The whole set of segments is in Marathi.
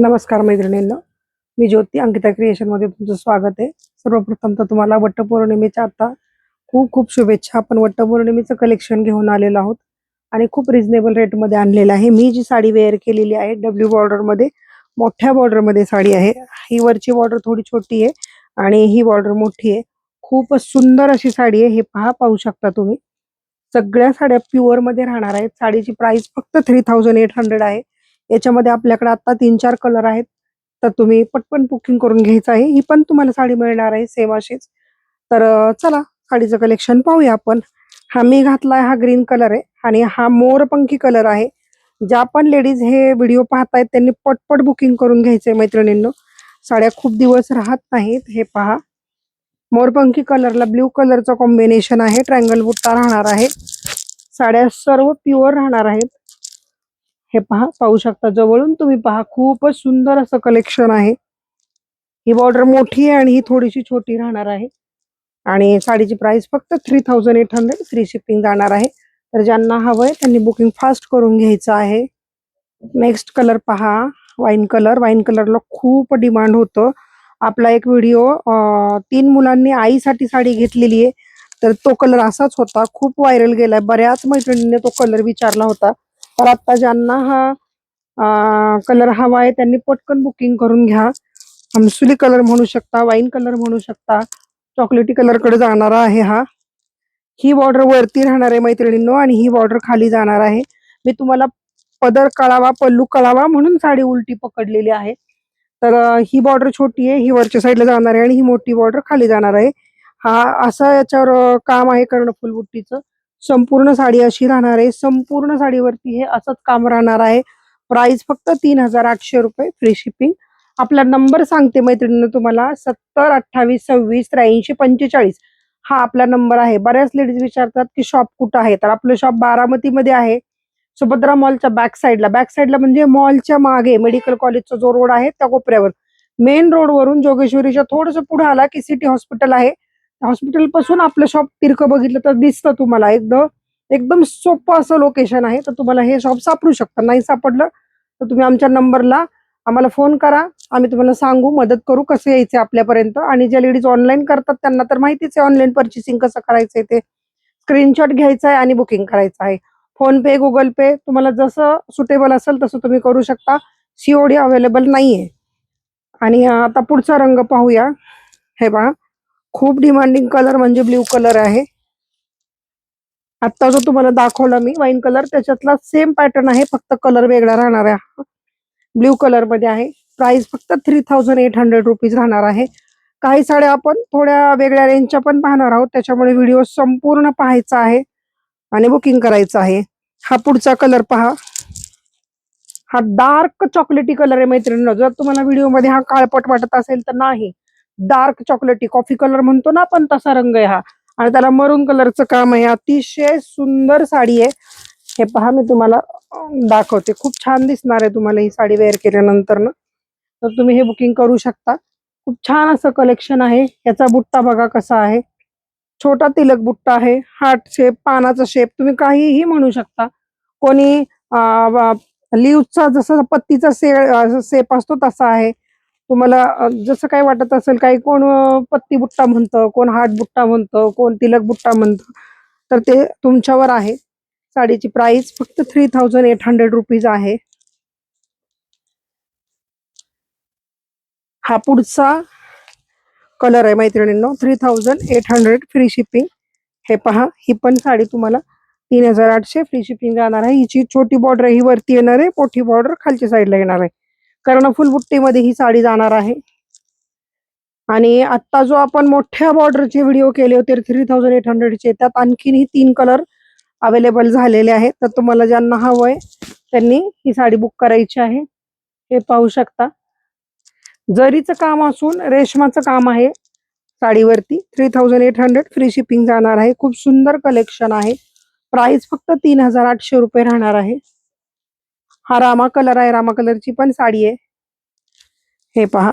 नमस्कार मैत्रिणींनो, मी ज्योती अंकिता क्रिएशन मध्ये तुमचं स्वागत आहे। सर्वप्रथम तर तुम्हाला वटपौर्णिमेच्या आता खूप खूप शुभेच्छा। आपण वटपौर्णिमेचं कलेक्शन घेऊन आलेलो आहोत आणि खूप रिझनेबल रेट मध्ये आणलेलं आहे। मी जी साडी वेअर केलेली आहे डब्ल्यू बॉर्डर मध्ये, मोठ्या बॉर्डर मध्ये साडी आहे। ही वरची बॉर्डर थोडी छोटी आहे आणि ही बॉर्डर मोठी आहे। खूपच सुंदर अशी साडी आहे। हे पाहू शकता तुम्ही। सगळ्या साड्या प्युअर मध्ये राहणार आहेत। साडीची प्राइस फक्त 3800 आहे। याच्यामध्ये आपल्याकडे आता 3-4 कलर आहेत, तर तुम्ही पटकन बुकिंग करून घ्यायचं आहे। ही पण तुम्हाला साडी मिळणार आहे सेम अशीच। तर चला साडीचं कलेक्शन पाहूया आपण। हा मी घातलाय हा ग्रीन कलर आहे आणि हा मोरपंखी कलर आहे। ज्या पण लेडीज हे व्हिडिओ पाहतायत त्यांनी पटपट बुकिंग करून घ्यायचंय मैत्रिणींनो। साड्या खूप दिवस राहत नाहीत। हे पहा, मोरपंखी कलरला ब्ल्यू कलरचं कॉम्बिनेशन आहे। ट्रायंगल बुट्टा राहणार आहे। साड्या सर्व प्युअर राहणार आहेत। हे पाहू शकता, जवळून तुम्ही पहा, खूपच सुंदर असं कलेक्शन आहे। ही बॉर्डर मोठी आहे आणि ही थोडीशी छोटी राहणार आहे आणि साडीची प्राइस फक्त 3800, फ्री शिपिंग जाणार आहे। तर ज्यांना हवंय त्यांनी बुकिंग फास्ट करून घ्यायचं आहे। नेक्स्ट कलर पहा, वाईन कलर। वाईन कलरला खूप डिमांड होतं। आपला एक व्हिडिओ 3 मुलांनी आईसाठी साडी घेतलेली आहे, तर तो कलर असाच होता, खूप व्हायरल गेलाय। बऱ्याच मैत्रिणींनी तो कलर विचारला होता। तर आता ज्यांना हा कलर हवा आहे त्यांनी पटकन बुकिंग करून घ्या। हमसुली कलर म्हणू शकता, वाईन कलर म्हणू शकता, चॉकलेटी कलर कडे जाणारा आहे हा। ही बॉर्डर वरती राहणार आहे मैत्रिणींनो आणि ही बॉर्डर खाली जाणार आहे। मी तुम्हाला पदर कळावा, पल्लू कळावा म्हणून साडी उलटी पकडलेली आहे। तर ही बॉर्डर छोटी आहे, ही वरच्या साईडला जाणार आहे आणि ही मोठी बॉर्डर खाली जाणार आहे। हा असं याच्यावर काम आहे कर्णफूल बुट्टीचं। संपूर्ण साडी अशी राहणार आहे। संपूर्ण साडीवरती हे असंच काम राहणार आहे। प्राइस फक्त 3800 रुपये, फ्री शिपिंग। आपला नंबर सांगते मैत्रिणींनो तुम्हाला, 70 28 26 83 45 हा आपला नंबर आहे। बऱ्याच लेडीज विचारतात की शॉप कुठं आहे, तर आपलं शॉप बारामती मध्ये आहे, सुभद्रा मॉलच्या बॅक साईडला म्हणजे मॉलच्या मागे मेडिकल कॉलेजचा जो रोड आहे त्या कोपऱ्यावर, मेन रोड वरून जोगेश्वरीच्या थोडस पुढे आला की सिटी हॉस्पिटल आहे। हॉस्पिटल पासून आपलं शॉप तिरकं बघितलं तर दिसतं तुम्हाला। एकदम एकदम सोपं असं लोकेशन आहे, तर तुम्हाला हे शॉप सापडू शकतं। नाही सापडलं तर तुम्ही आमच्या नंबरला आम्हाला फोन करा, आम्ही तुम्हाला सांगू, मदत करू कसं यायचं आपल्यापर्यंत। आणि ज्या लेडीज ऑनलाईन करतात त्यांना तर माहितीच आहे ऑनलाईन पर्चेसिंग कसं करायचंय ते। स्क्रीनशॉट घ्यायचा आहे आणि बुकिंग करायचं आहे। फोन पे, गुगल पे तुम्हाला जसं सुटेबल असेल तसं तुम्ही करू शकता। सीओडी अवेलेबल नाहीये। आणि आता पुढचा रंग पाहूया। हे पहा, खूप डिमांडिंग कलर म्हणजे ब्ल्यू कलर आहे। आता जो तुम्हाला दाखवला मी वाईन कलर, त्याच्यातला सेम पॅटर्न आहे, फक्त कलर वेगळा राहणार आहे। ब्ल्यू कलर मध्ये आहे। प्राइस फक्त 3800 रुपीज राहणार आहे। काही साड्या आपण थोड्या वेगळ्या रेंजच्या पण पाहणार आहोत, त्याच्यामुळे व्हिडिओ संपूर्ण पाहायचा आहे आणि बुकिंग करायचं आहे। हा पुढचा कलर पहा, हा डार्क चॉकलेटी कलर आहे मैत्रिणींनो। जर तुम्हाला व्हिडिओ मध्ये हा काळपट वाटत असेल तर नाही, डार्क चॉकलेटी कॉफी कलर म्हणतो ना आपण, तसा रंग आहे हा आणि त्याला मरून कलरचं काम आहे। अतिशय सुंदर साडी आहे। हे पहा, मी तुम्हाला दाखवते, खूप छान दिसणार आहे तुम्हाला ही साडी वेअर केल्यानंतर ना। तर तुम्ही हे बुकिंग करू शकता। खूप छान असं कलेक्शन आहे। याचा बुट्टा बघा कसा आहे, छोटा तिलक बुट्टा आहे, हार्ट शेप, पानाचा शेप, तुम्ही काहीही म्हणू शकता। कोणी लिव्हचा जसा पत्तीचा शेप असतो तसा आहे। तुम्हाला जसं काही वाटत असेल, काही कोण पत्ती बुट्टा म्हणतं, कोण हार्ट बुट्टा म्हणतं, कोण तिलक बुट्टा म्हणतं, तर ते तुमच्यावर आहे। साडीची प्राइस फक्त 3800 रुपीज आहे। हा पुढचा कलर आहे मैत्रिणींनो, 3800, फ्री शिपिंग। हे पहा, ही पण साडी तुम्हाला 3800, फ्री शिपिंग जाणार आहे। हिची छोटी बॉर्डर ही वरती येणार आहे, मोठी बॉर्डर खालच्या साईडला येणार आहे। कर्णफुल बुट्टीमध्ये ही साडी जाणार आहे। आणि आता जो आपण मोठ्या बॉर्डरचे व्हिडिओ केले होते 3800 चे, त्यात आणखीनही 3 कलर अवेलेबल झालेले आहेत। तर तुम्हाला ज्यांना हवंय त्यांनी ही साडी बुक करायची आहे। हे पाहू शकता, जरीचं काम असून रेशमाचं काम आहे साडीवरती। 3800, फ्री शिपिंग जाणार आहे। खूप सुंदर कलेक्शन आहे। प्राइस फक्त 3800 रुपये राहणार आहे। हा रामा कलर आहे, रामा कलरची पण साडी आहे। हे पहा,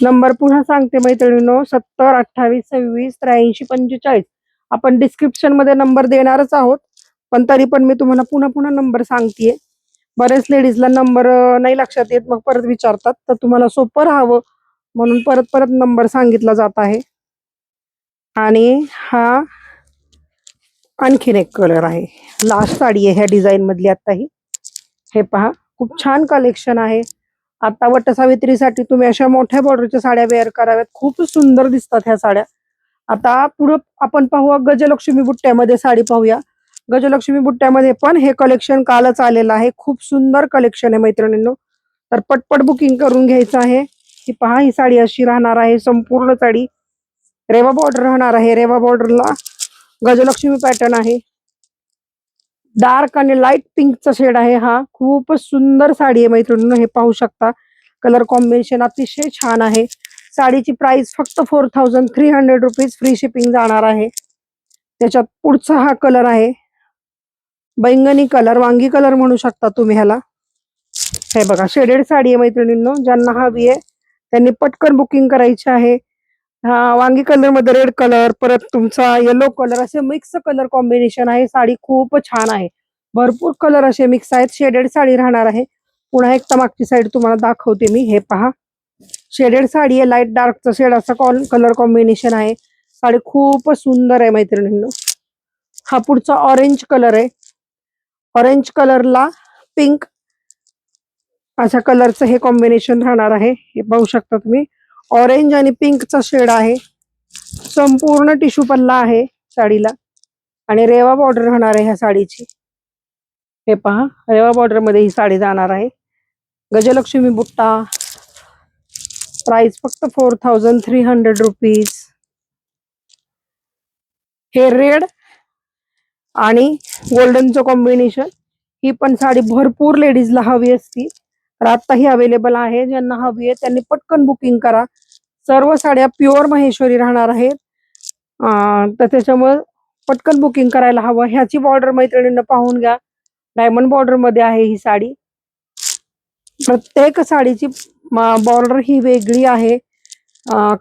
नंबर पुन्हा सांगते मैत्रिणींनो, 70 28 26 83 45। आपण डिस्क्रिप्शन मध्ये नंबर देणारच आहोत, पण तरी पण मी तुम्हाला पुन्हा पुन्हा नंबर सांगतेय। बरेच लेडीजला नंबर नाही लक्षात येत, मग परत विचारतात. तर तुम्हाला सोपं राहावं म्हणून परत परत नंबर सांगितला जात आहे. आणि हा आणखीन एक कलर आहे, लास्ट साडी आहे ह्या डिझाईन मधली आता ही. हे पहा, खूप छान कलेक्शन आहे. आता वटसावित्रीसाठी तुम्ही अशा मोठ्या बॉर्डरच्या साड्या वेअर कराव्यात, खूप सुंदर दिसतात ह्या साड्या. आता पुढं आपण पाहूया गजलक्ष्मी बुट्ट्यामध्ये साडी पाहूया. गजलक्ष्मी बुट्ट्यामध्ये पण हे कलेक्शन कालच आलेलं आहे. खूप सुंदर कलेक्शन आहे मैत्रिणींनो. तर पटपट बुकिंग करून घ्यायचं आहे. ही पहा, ही साडी अशी राहणार आहे. संपूर्ण साडी रेवा बॉर्डर राहणार आहे. रेवा बॉर्डरला गजलक्ष्मी पॅटर्न आहे. डार्क आणि लाईट पिंकचा शेड आहे हा. खूपच सुंदर साडी आहे मैत्रिणींनो. हे पाहू शकता, कलर कॉम्बिनेशन अतिशय छान आहे. साडीची प्राइस फक्त 4300 रुपीज, फ्री शिपिंग जाणार आहे. त्याच्यात पुढचा हा कलर आहे बैंगनी कलर, वांगी कलर म्हणू शकता तुम्ही ह्याला. हे बघा, शेडेड साडी आहे मैत्रिणींनो. ज्यांना हवी आहे त्यांनी पटकन बुकिंग करायची आहे. हा वांगी कलर मध्ये रेड कलर, परत तुमचा येलो कलर, असे मिक्स कलर कॉम्बिनेशन आहे. साडी खूप छान आहे. भरपूर कलर असे मिक्स आहेत. शेडेड साडी राहणार आहे. पुन्हा एकदा मागची साईड तुम्हाला दाखवते मी. हे पहा, शेडेड साडी आहे. लाईट डार्कचं शेड असा कलर कॉम्बिनेशन आहे. साडी खूप सुंदर आहे मैत्रिणींनो. हा पुढचा ऑरेंज कलर आहे. ऑरेंज कलरला पिंक अशा कलरचं हे कॉम्बिनेशन राहणार आहे. हे पाहू शकता तुम्ही, ऑरेंज आणि पिंकचा शेड आहे. संपूर्ण टिश्यू पल्ला आहे साडीला आणि रेवा बॉर्डर राहणार आहे ह्या साडीची. हे पहा, रेवा बॉर्डर मध्ये ही साडी जाणार आहे. गजलक्ष्मी बुट्टा, प्राइस फक्त 4300 रुपीज. हे रेड आणि गोल्डनचं कॉम्बिनेशन. ही पण साडी भरपूर लेडीजला हवी असती, तर आता ही अवेलेबल आहे. ज्यांना हवी आहे त्यांनी पटकन बुकिंग करा. सर्व साड्या प्युअर महेश्वरी राहणार आहेत. तर त्याच्यामुळे पटकन बुकिंग करायला हवं. ह्याची बॉर्डर मैत्रिणींना पाहून घ्या, डायमंड बॉर्डर मध्ये आहे ही साडी. प्रत्येक साडीची बॉर्डर ही वेगळी आहे.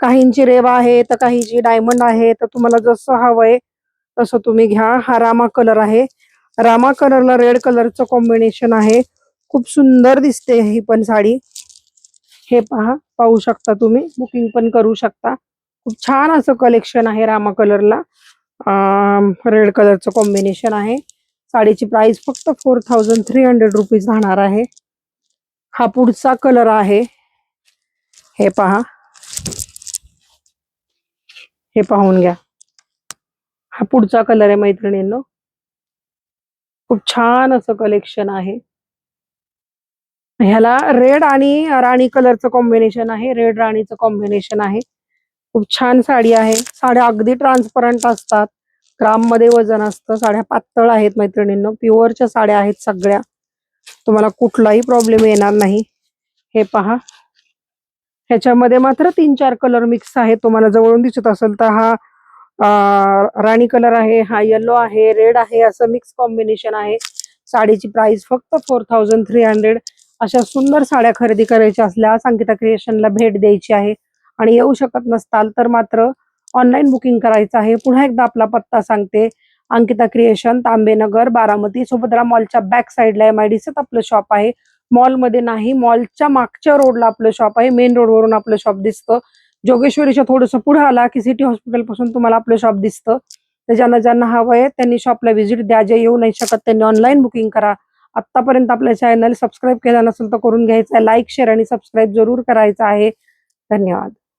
काहींची रेवा आहे तर काहींची डायमंड आहे. तर तुम्हाला जसं हवंय तसं तुम्ही घ्या. हा रामा कलर आहे. रामा कलरला रेड कलरचं कॉम्बिनेशन आहे. खूप सुंदर दिसते ही पण साडी. हे पहा, पाहू शकता तुम्ही, बुकिंग पण करू शकता. खूप छान असं कलेक्शन आहे. रामा कलरला रेड कलरचं कॉम्बिनेशन आहे. साडीची प्राइस फक्त 4300 रुपीज राहणार आहे. हा पुढचा कलर आहे. हे पहा, हे पाहून घ्या. हा पुढचा कलर आहे मैत्रिणींनो. खूप छान असं कलेक्शन आहे. ह्याला रेड आणि राणी कलरचं कॉम्बिनेशन आहे. रेड राणीचं कॉम्बिनेशन आहे. खूप छान साडी आहे. साड्या अगदी ट्रान्सपरंट असतात. ग्राम मध्ये वजन असतं. साड्या पातळ आहेत मैत्रिणींनो. प्युअरच्या साड्या आहेत सगळ्या. तुम्हाला कुठलाही प्रॉब्लेम येणार नाही. हे पहा, ह्याच्यामध्ये मात्र 3-4 कलर मिक्स आहे. तुम्हाला जवळून दिसत असेल तर हा राणी कलर आहे, हा येलो आहे, रेड आहे, असं मिक्स कॉम्बिनेशन आहे. साडीची प्राइस फक्त 4300. अशा सुंदर साड्या खरेदी करायच्या असल्यास अंकिता क्रिएशनला भेट द्यायची आहे. आणि येऊ शकत नसताल तर मात्र ऑनलाईन बुकिंग करायचं आहे. पुन्हा एकदा आपला पत्ता सांगते, अंकिता क्रिएशन, तांबेनगर, बारामती, सुभद्रा मॉलच्या बॅक साईडला MIDCत आपलं शॉप आहे. मॉलमध्ये नाही, मॉलच्या मागच्या रोडला आपलं शॉप आहे. मेन रोडवरून आपलं शॉप दिसतं. जोगेश्वरीच्या थोडंसं पुढे आला की सिटी हॉस्पिटल पासून तुम्हाला आपलं शॉप दिसतं. तर ज्यांना हवं आहे त्यांनी शॉपला व्हिजिट द्या. जे येऊ नाही शकत त्यांनी ऑनलाईन बुकिंग करा. आतापर्यंत आपल्या चॅनल सबस्क्राईब केला नसेल तर करून घ्यायचा आहे. लाईक, शेअर आणि सबस्क्राईब जरूर करायचं आहे. धन्यवाद.